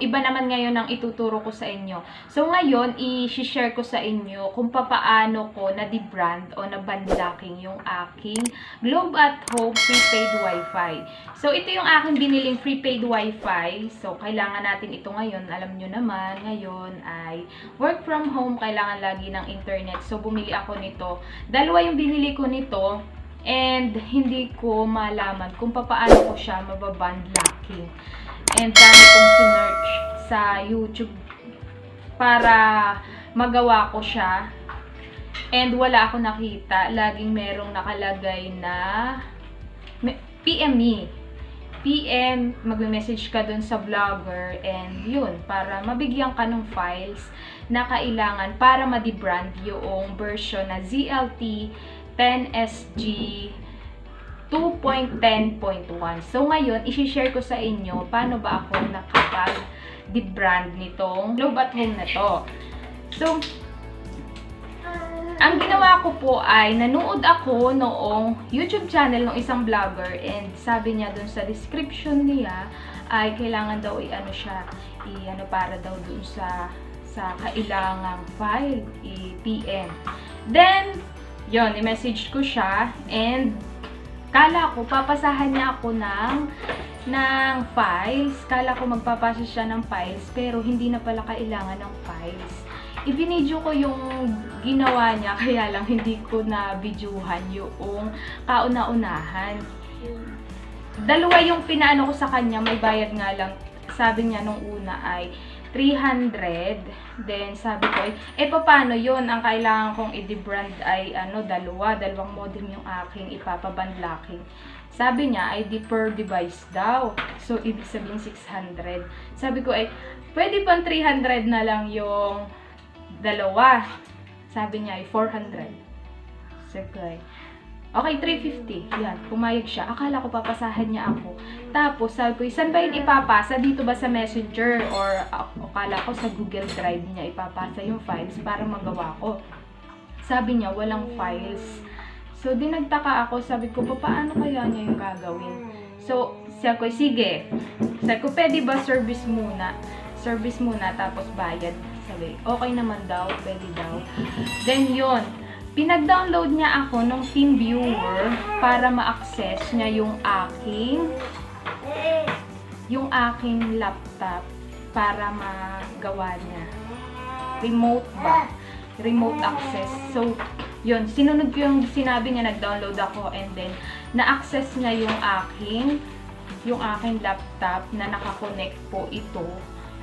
iba naman ngayon ang ituturo ko sa inyo. So, ngayon, i-share ko sa inyo kung paano ko na-debrand o na-bandlocking yung aking Globe at Home prepaid Wi-Fi. So, ito yung aking biniling prepaid Wi-Fi. So, kailangan natin ito ngayon. Alam nyo naman, ngayon ay work from home, kailangan lagi ng internet. So, bumili ako nito. Dalawa yung binili ko nito. And hindi ko malaman kung paano ko siya mababandlocking. And dami kong sinearch sa YouTube para magawa ko siya. And wala ako nakita. Laging merong nakalagay na PM me. PM, magme-message ka dun sa vlogger. And yun, para mabigyan ka ng files na kailangan para ma-debrand yung version na ZLT 10SG 2.10.1. So, ngayon, isi-share ko sa inyo paano ba ako nakapag-debrand nitong Globe at Home na to. So, ang ginawa ko po ay nanood ako noong YouTube channel ng isang vlogger and sabi niya dun sa description niya ay kailangan daw i-ano siya, i-ano para daw dun sa kailangang file, i-PM. Then, yun, i-message ko siya and kala ko, papasahan niya ako ng files. Kala ko magpapasa siya ng files, pero hindi na pala kailangan ng files. I-video ko yung ginawa niya, kaya lang hindi ko na videohan yung kauna-unahan. Dalawa yung pinaano ko sa kanya, may bayad nga lang. Sabi niya nung una ay 300. Then, sabi ko, paano yun? Ang kailangan kong i-debrand ay, dalawang modem yung aking ipapabandlocking. Sabi niya, ay per device daw. So, ibig sabihin 600. Sabi ko, pwede pang 300 na lang yung dalawa. Sabi niya, 400. Sabi ko, okay, 350. Yan, pumayag siya. Akala ko papasahan niya ako. Tapos, sabi ko, saan ba yun ipapasa? Dito ba sa Messenger? Or, akala ko sa Google Drive niya ipapasa yung files para magawa ko. Sabi niya, walang files. So, dinagtaka ako. Sabi ko, paano kaya niya yung gagawin? So, sabi ko, sige. Sabi ko, pwede ba service muna? Service muna, tapos bayad. Sabi, okay naman daw, pwede daw. Then, yun. Pinag-download niya ako ng TeamViewer para ma-access niya yung aking laptop para magawa niya. Remote ba? Remote access. So, yun. Sinunod ko yung sinabi niya, nag-download ako and then na-access niya yung aking laptop na nakakonect po ito.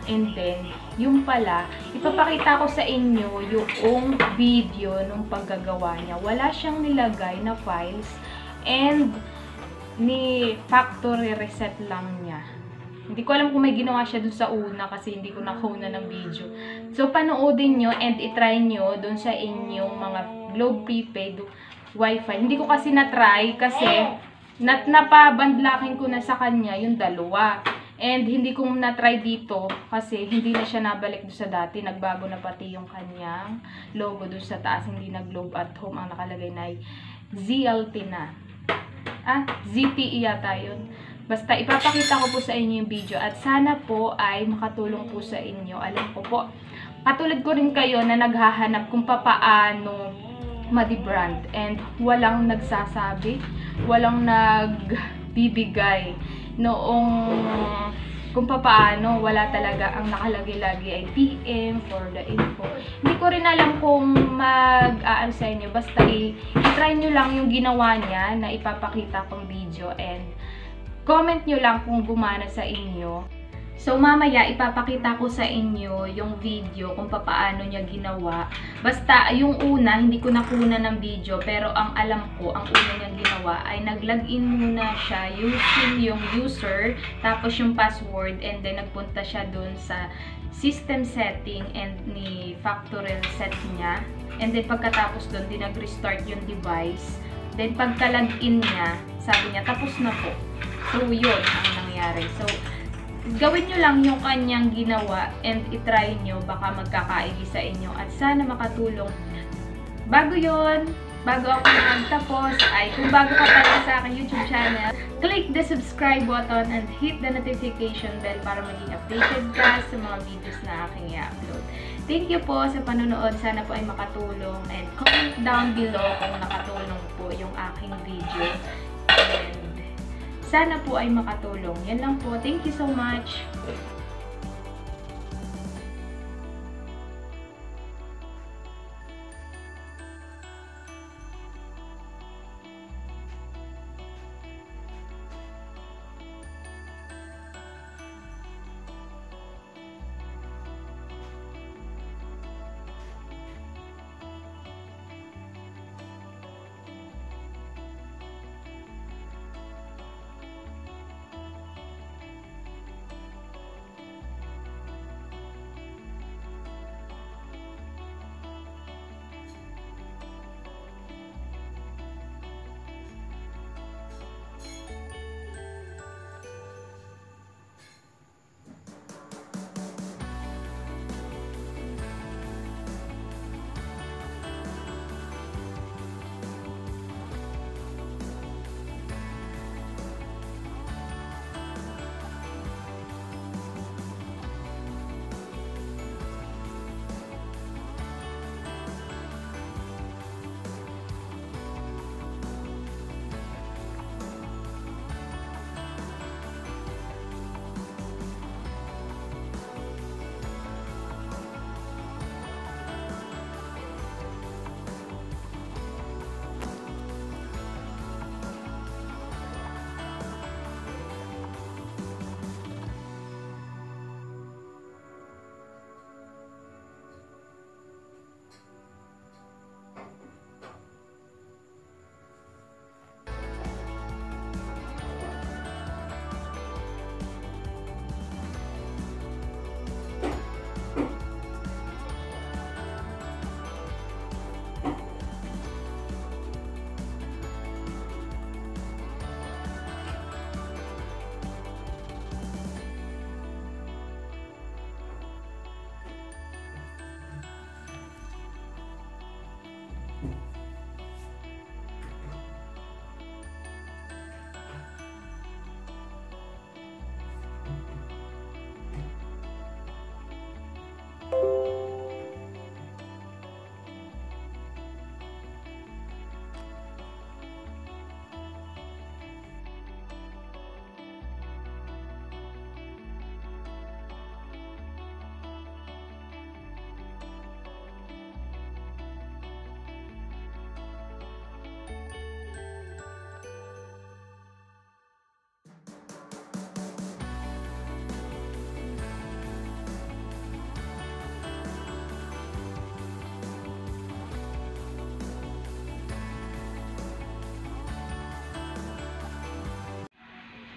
And then, yung pala, ipapakita ko sa inyo yung video nung paggagawa niya. Wala siyang nilagay na files and ni factory reset lang niya. Hindi ko alam kung may ginawa siya dun sa una kasi hindi ko nakuna ng video. So, panoodin nyo and itry nyo dun sa inyong mga Globe prepaid Wi-Fi. Hindi ko kasi na-try kasi napabandlocking ko na sa kanya yung dalawa. And hindi ko na-try dito kasi hindi na siya nabalik doon sa dati. Nagbago na pati yung kanyang logo doon sa taas. Hindi na Globe at Home ang nakalagay na ZLT na. ZTE yata yun. Basta ipapakita ko po sa inyo yung video at sana po ay makatulong po sa inyo. Alam ko po, katulad ko rin kayo na naghahanap kung paano ma-debrand and walang nagsasabi, walang nagbibigay noong kung paano, wala talaga ang nakalagay lagi ay PM for the info. Hindi ko rin alam kung mag-aan sa inyo, basta i-try nyo lang yung ginawa niya na ipapakita kong video and comment nyo lang kung gumana sa inyo. So, mamaya, ipapakita ko sa inyo yung video kung paano niya ginawa. Basta, yung una, hindi ko nakuna ng video, pero ang alam ko, ang una niyang ginawa ay nag-login muna siya using yung user, tapos yung password, and then nagpunta siya dun sa system setting and ni factory reset niya. And then, pagkatapos dun, din nag-restart yung device. Then, pagka-login niya, sabi niya, tapos na po. So, yun ang nangyari. So, gawin nyo lang yung kanyang ginawa and itry nyo, baka magkakaigi sa inyo at sana makatulong. Bago yon, bago ako magtapos, ay kung bago ka pa rin sa aking YouTube channel, click the subscribe button and hit the notification bell para maging updated ka sa mga videos na aking i-upload. Thank you po sa panonood. Sana po ay makatulong. And comment down below kung nakatulong po yung aking video. And sana po ay makatulong. Yan lang po. Thank you so much.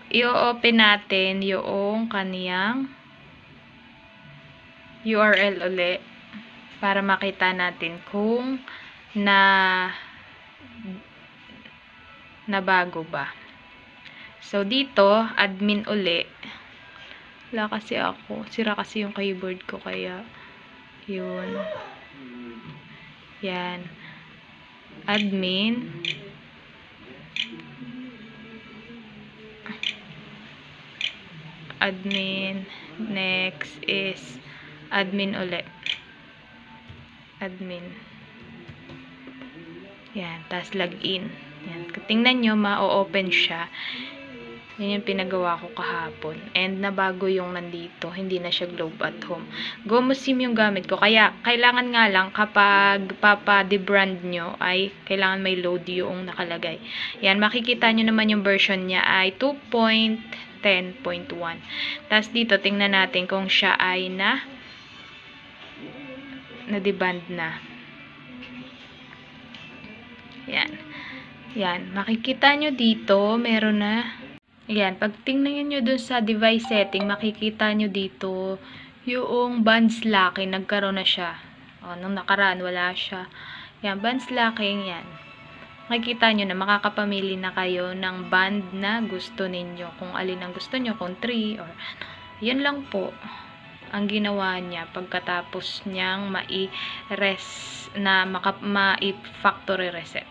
I-open natin yung kaniyang URL uli para makita natin kung nabago ba. So, dito, admin uli. Wala kasi ako. Sira kasi yung keyboard ko, kaya yun. Yan. Admin. Admin. Next is admin ulit. Admin. Yan. Tapos login. Yan. Tingnan nyo, ma-open siya. Yan yung pinagawa ko kahapon. And nabago yung nandito. Hindi na siya Globe at Home. GoMoSim yung gamit ko. Kaya, kailangan nga lang kapag papa-debrand nyo ay kailangan may load yung nakalagay. Yan. Makikita nyo naman yung version niya ay 2.10.1. Tapos dito, tingnan natin kung siya ay na-deband na. Yan. Yan. Makikita nyo dito, meron na. Yan. Pag tingnan nyo dun sa device setting, makikita nyo dito yung bands locking. Nagkaroon na siya. O, nung nakaraan, wala siya. Yan. Bands locking, yan. Makikita nyo na makakapamili na kayo ng band na gusto ninyo. Kung alin ang gusto nyo, kung 3 or yan lang po ang ginawa niya pagkatapos niyang mai-factory reset.